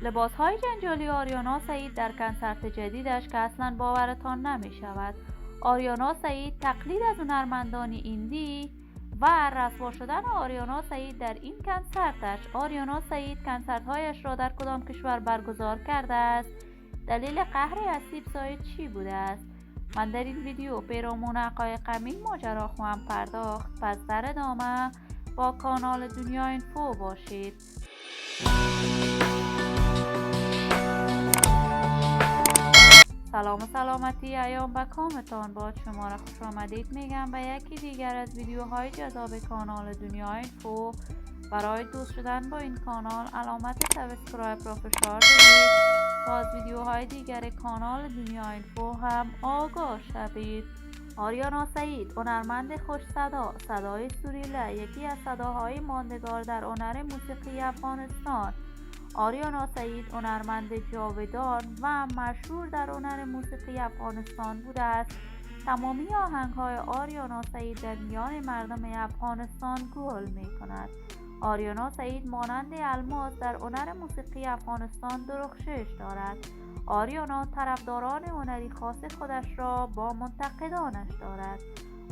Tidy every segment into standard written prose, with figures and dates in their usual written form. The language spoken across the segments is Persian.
لباس‌های جنجالی آریانا سعید در کنسرت جدیدش که اصلا باورتان نمی شود. آریانا سعید تقلید از هنرمندان ایندی و رسوا شدن آریانا سعید در این کنسرتش. آریانا سعید کنسرت‌هایش را در کدام کشور برگزار کرده است؟ دلیل قهر اسیب چی بوده است؟ من در این ویدیو پیرامون حقایق این ماجرا خواهم پرداخت، پس در ادامه با کانال دنیا اینفو باشید. سلام و سلامتی ایام به کامتان باد. شما را خوش آمدید میگم به یکی دیگر از ویدیوهای جذاب کانال دنیا اینفو. برای دوست شدن با این کانال علامت سابسکرایب را فشار دهید تا از ویدیوهای دیگر کانال دنیا اینفو هم آگاه شوید. آریانا سعید، هنرمند خوش صدا، صدای سریله، یکی از صداهای ماندگار در هنر موسیقی افغانستان. آریانا سعید هنرمند جاودان و مشهور در هنر موسیقی افغانستان بوده است. تمامی آهنگ‌های آریانا سعید در میان مردم افغانستان گل می‌کند. آریانا سعید مانند الماس در هنر موسیقی افغانستان درخشش دارد. آریانا طرفداران هنری خاص خودش را با منتقدانش دارد.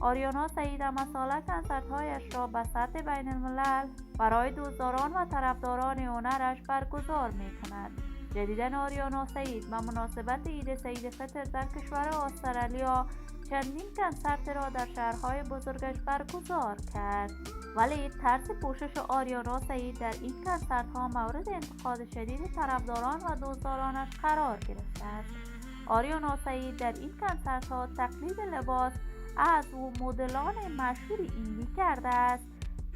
آریانا سعید مساله کنسرت‌هایش را به سطح بین الملل برای دوستداران و طرفداران هنرش برگزار می‌کند. جدیداً آریانا سعید به مناسبت عید سعید فطر در کشور استرالیا چندین کنسرت را در شهرهای بزرگش برگزار کرد، ولی طرز پوشش آریانا سعید در این کنسرت‌ها مورد انتقاد شدید طرفداران و دوستدارانش قرار گرفته است. آریانا سعید در این کنسرت‌ها تقلید لباس از مدلان مشهور ایندی کرده است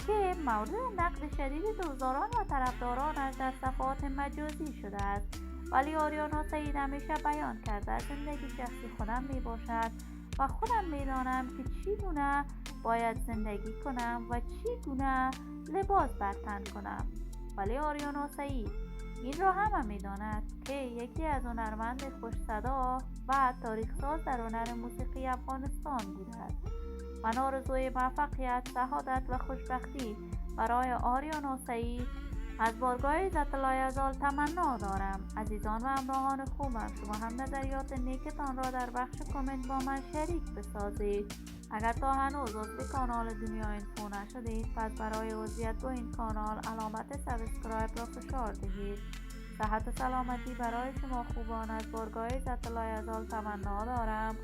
که مورد نقد شدید دوستداران و طرفدارانش در صفحات مجازی شده است. ولی آریانا سعید همیشه بیان کرده زندگی شخصی خودم می باشد و خودم می دانم که چگونه باید زندگی کنم و چگونه لباس بر تن کنم. ولی آریانا سعید این را هم می داند که یکی از هنرمند خوش صدا و تاریخ ساز در هنر موسیقی افغانستان بوده است. من آرزوی موفقیت، سعادت و خوشبختی برای آریانا سعید از بارگاه عزت الله یزال تمنا دارم. عزیزان و همراهان خوبم، شما هم نظریات نیکتان را در بخش کامنت با من شریک بسازید. اگر تا هنوز عضو کانال دنیا اینفو نشدید، پس برای عضویت با این کانال علامت سابسکرایب را فشار دهید. صحت و سلامتی برای شما خوبان از بارگاه عزت الله یزال تمنا دارم.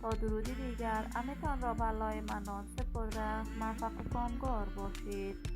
تا درودی دیگر، امیتان را به الله منان سپرده، موفق و کامگار باشید.